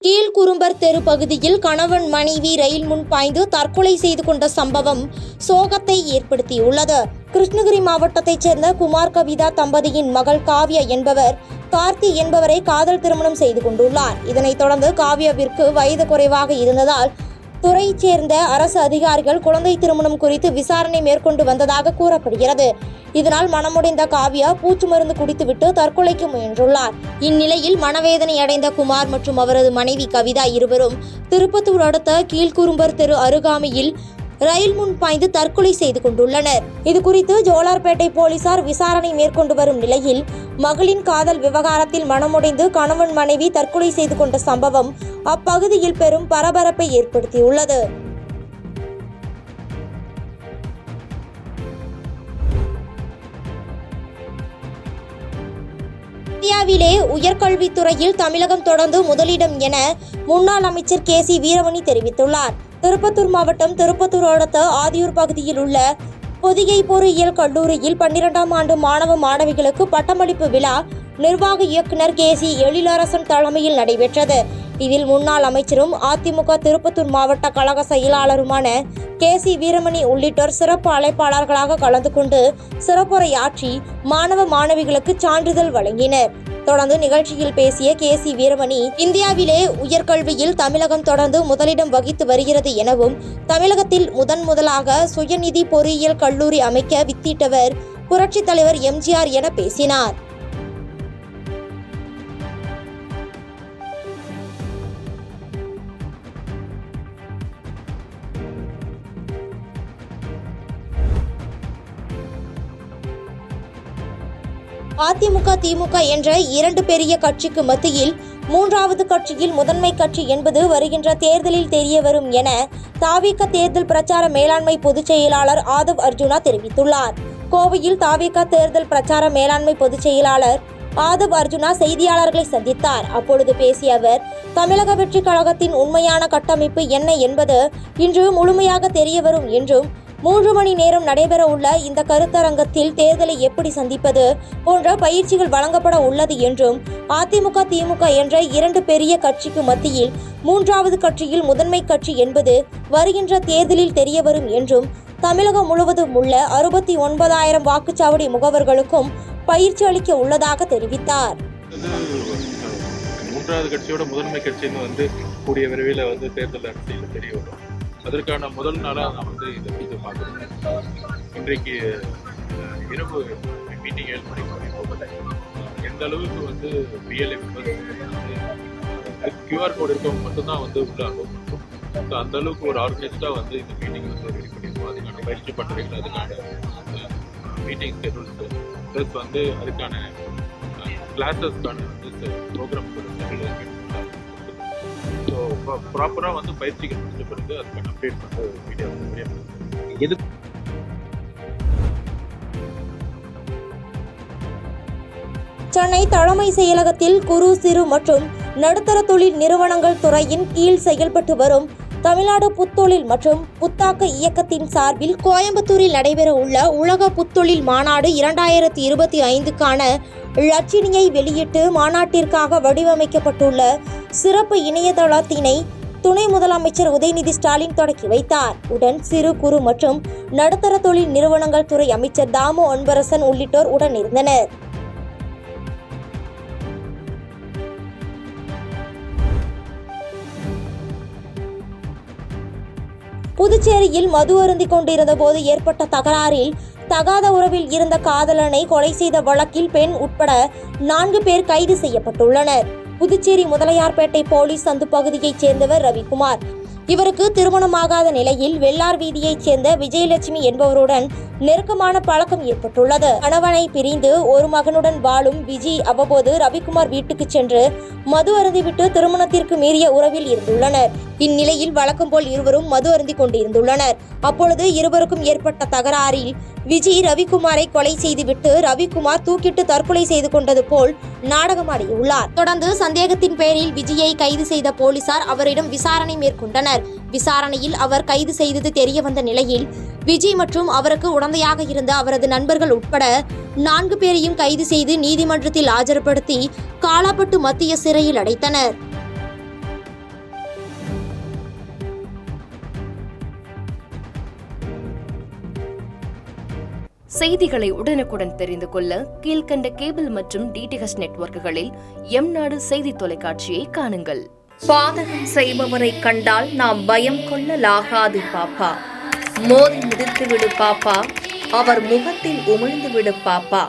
கீழ்குறும்பர் தெரு பகுதியில் கணவன் மனைவி ரயில் முன் பாய்ந்து தற்கொலை செய்து கொண்ட சம்பவம் சோகத்தை ஏற்படுத்தியுள்ளது. கிருஷ்ணகிரி மாவட்டத்தைச் சேர்ந்த குமார் கவிதா தம்பதியின் மகள் காவ்யா என்பவர் கார்த்தி என்பவரை காதல் திருமணம் செய்து கொண்டுள்ளார். இதனைத் தொடர்ந்து காவ்யாவிற்கு வயது குறைவாக இருந்ததால் துறையைச் சேர்ந்த அரசு அதிகாரிகள் குழந்தை திருமணம் குறித்து விசாரணை மேற்கொண்டு வந்ததாக கூறப்படுகிறது. இதனால் மனமுடைந்த காவ்யா பூச்சு மருந்து குடித்துவிட்டு தற்கொலைக்கு முயன்றுள்ளார். இந்நிலையில் மனவேதனை அடைந்த குமார் மற்றும் அவரது மனைவி கவிதா இருவரும் திருப்பத்தூர் அடுத்த கீழ்குறும்பர் தெரு அருகாமையில் ரயில் முன் பாய்ந்து தற்கொலை செய்து கொண்டுள்ளனர். இதுகுறித்து ஜோலார்பேட்டை போலீசார் விசாரணை மேற்கொண்டு வரும் நிலையில் மகளின் காதல் விவகாரத்தில் மனமுடைந்து கணவன் மனைவி தற்கொலை செய்து கொண்ட சம்பவம் அப்பகுதியில் பெரும் பரபரப்பை ஏற்படுத்தியுள்ளது. இந்தியாவிலே உயர்கல்வித்துறையில் தமிழகம் தொடர்ந்து முதலிடம் என முன்னாள் அமைச்சர் KC வீரமணி தெரிவித்துள்ளார். திருப்பத்தூர் மாவட்டம் திருப்பத்தூர் அடுத்த ஆதியூர் பகுதியில் உள்ள பொதிகை பொறியியல் கல்லூரியில் 12ஆம் ஆண்டு மாணவ மாணவிகளுக்கு பட்டமளிப்பு விழா நிர்வாக இயக்குனர் KC எழிலரசன் தலைமையில் நடைபெற்றது. இதில் முன்னாள் அமைச்சரும் அதிமுக திருப்பத்தூர் மாவட்ட கழக செயலாளருமான KC வீரமணி உள்ளிட்டோர் சிறப்பு அழைப்பாளர்களாக கலந்து கொண்டு சிறப்புரையாற்றி மாணவ மாணவிகளுக்கு சான்றிதழ் வழங்கினர். தொடர்ந்து நிகழ்ச்சியில் பேசிய KC வீரமணி, இந்தியாவிலே உயர்கல்வியில் தமிழகம் தொடர்ந்து முதலிடம் வகித்து வருகிறது எனவும் தமிழகத்தில் முதலாக சுயநிதி பொறியியல் கல்லூரி அமைக்க வித்திட்டவர் புரட்சித் தலைவர் MGR என பேசினார். அதிமுக திமுக என்ற இரண்டு பெரிய கட்சிக்கு மத்தியில் மூன்றாவது கட்சியில் முதன்மை கட்சி என்பது வருகின்ற தேர்தலில் தெரிய வரும் என தாவேகா தேர்தல் பிரச்சார மேலாண்மை பொதுச் செயலாளர் ஆதவ் அர்ஜுனா தெரிவித்துள்ளார். கோவையில் தாவேகா தேர்தல் பிரச்சார மேலாண்மை பொதுச் செயலாளர் ஆதவ் அர்ஜுனா செய்தியாளர்களை சந்தித்தார். அப்பொழுது பேசிய அவர், தமிழக வெற்றி கழகத்தின் உண்மையான கட்டமைப்பு என்ன என்பது இன்று முழுமையாக தெரிய வரும் என்றும் 3 மணி நேரம் நடைபெற உள்ள இந்த கருத்தரங்கத்தில் தேர்தலை எப்படி சந்திப்பது போன்ற பயிற்சிகள் வழங்கப்பட உள்ளது என்றும் அதிமுக திமுக என்ற இரண்டு பெரிய கட்சிக்கு மத்தியில் மூன்றாவது கட்சியில் முதன்மை கட்சி என்பது வருகின்ற தேர்தலில் தெரிய வரும் என்றும் தமிழகம் முழுவதும் உள்ள 69,000 வாக்குச்சாவடி முகவர்களுக்கும் பயிற்சி அளிக்க உள்ளதாக தெரிவித்தார். மூன்றாவது கட்சியோட முதன்மை கட்சின்னு கூடிய விரைவில் தேர்தல் அரசியல் தெரிய வரும். அதற்கான முதல் நாளாக நான் இதை பார்க்குறேன். இன்றைக்கு இரவு மீட்டிங் 7 மணிக்கு போகலை. எந்த அளவுக்கு பிஎல்ஏ QR கோடு இருக்கவங்க மட்டும்தான் உள்ளாகும். ஸோ அந்த அளவுக்கு ஒரு ஆர்கனைஸ்டாக இந்த மீட்டிங் ரெடி பண்ணியிருக்கோம். அதுக்கான பயிற்சி பட்டறைகள், அதுக்கான மீட்டிங் ஸ்கெடியூல்ஸு ப்ளஸ் அதுக்கான கிளாஸஸ்க்கான ப்ரோக்ராம் ஸோ ப்ராப்பராக பயிற்சிகள் முடிஞ்ச பிறகு அதுக்கான அப்டேட் மீடியா எது சென்னை தலைமை செயலகத்தில் குறு சிறு மற்றும் நடுத்தர தொழில் நிறுவனங்கள் துறையின் கீழ் செயல்பட்டு வரும் தமிழ்நாடு புத்தொழில் மற்றும் புத்தாக்க இயக்கத்தின் சார்பில் கோயம்புத்தூரில் நடைபெற உள்ள உலக புத்தொழில் மாநாடு 2025க்கான லட்சணியை வெளியிட்டு மாநாட்டிற்காக வடிவமைக்கப்பட்டுள்ள சிறப்பு இணையதளத்தினை துணை முதலமைச்சர் உதயநிதி ஸ்டாலின் தொடக்கி வைத்தார். உடன் சிறு குறு மற்றும் நடுத்தர தொழில் நிறுவனங்கள் துறை அமைச்சர் தாமு அன்பரசன் உள்ளிட்டோர் உடன் இருந்தனர். புதுச்சேரியில் மது அருந்திக் கொண்டிருந்த போது ஏற்பட்ட தகராறில் தகாத உறவில் இருந்த காதலனை கொலை செய்த வழக்கில் பெண் உட்பட 4 பேர் கைது செய்யப்பட்டுள்ளனர். புதுச்சேரி முதலியார்பேட்டை போலீஸ் சந்து பகுதியைச் சேர்ந்தவர் ரவிக்குமார். இவருக்கு திருமணமாகாத நிலையில் வெள்ளார் வீதியைச் சேர்ந்த விஜயலட்சுமி என்பவருடன் நெருக்கமான பழக்கம் ஏற்பட்டுள்ளது. கணவனை பிரிந்து ஒரு மகனுடன் வாழும் விஜி அவ்வப்போது ரவிக்குமார் வீட்டுக்கு சென்று மது அருந்திவிட்டு திருமணத்திற்கு மீறிய உறவில் இருந்துள்ளனர். இந்நிலையில் வழக்கம் போல் இருவரும் மது அருந்திக் கொண்டிருந்துள்ளனர். அப்பொழுது இருவருக்கும் ஏற்பட்ட தகராறில் விஜி ரவிக்குமாரை கொலை செய்துவிட்டு ரவிக்குமார் தூக்கிட்டு தற்கொலை செய்து கொண்டது போல் நாடகமாடியுள்ளார். தொடர்ந்து சந்தேகத்தின் பேரில் விஜயை கைது செய்த போலீசார் அவரிடம் விசாரணை மேற்கொண்டனர். விசாரணையில் அவர் கைது செய்தது தெரியவந்த நிலையில் விஜய் மற்றும் அவருக்கு உடந்தையாக இருந்த அவரது நண்பர்கள் உட்பட 4 பேரையும் கைது செய்து நீதிமன்றத்தில் ஆஜர்படுத்தி காலாப்பட்டு மத்திய சிறையில் அடைத்தனர். செய்திகளை உடனுக்குடன் தெரிந்து கொள்ள கீழ்கண்ட கேபிள் மற்றும் டிடிஎச் நெட்வொர்க்குகளில் எம்நாடு செய்தி தொலைக்காட்சியை காணுங்கள். பாதகம் செய்பவரை கண்டால் நாம் பயம் கொள்ளலாகாது பாப்பா. மோதி மிதித்துவிடு பாப்பா, அவர் முகத்தில் உமிழ்ந்து விடு பாப்பா.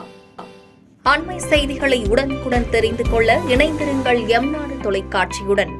அண்மை செய்திகளை உடனுக்குடன் தெரிந்து கொள்ள இணைந்திருங்கள் எம்நாடு தொலைக்காட்சியுடன்.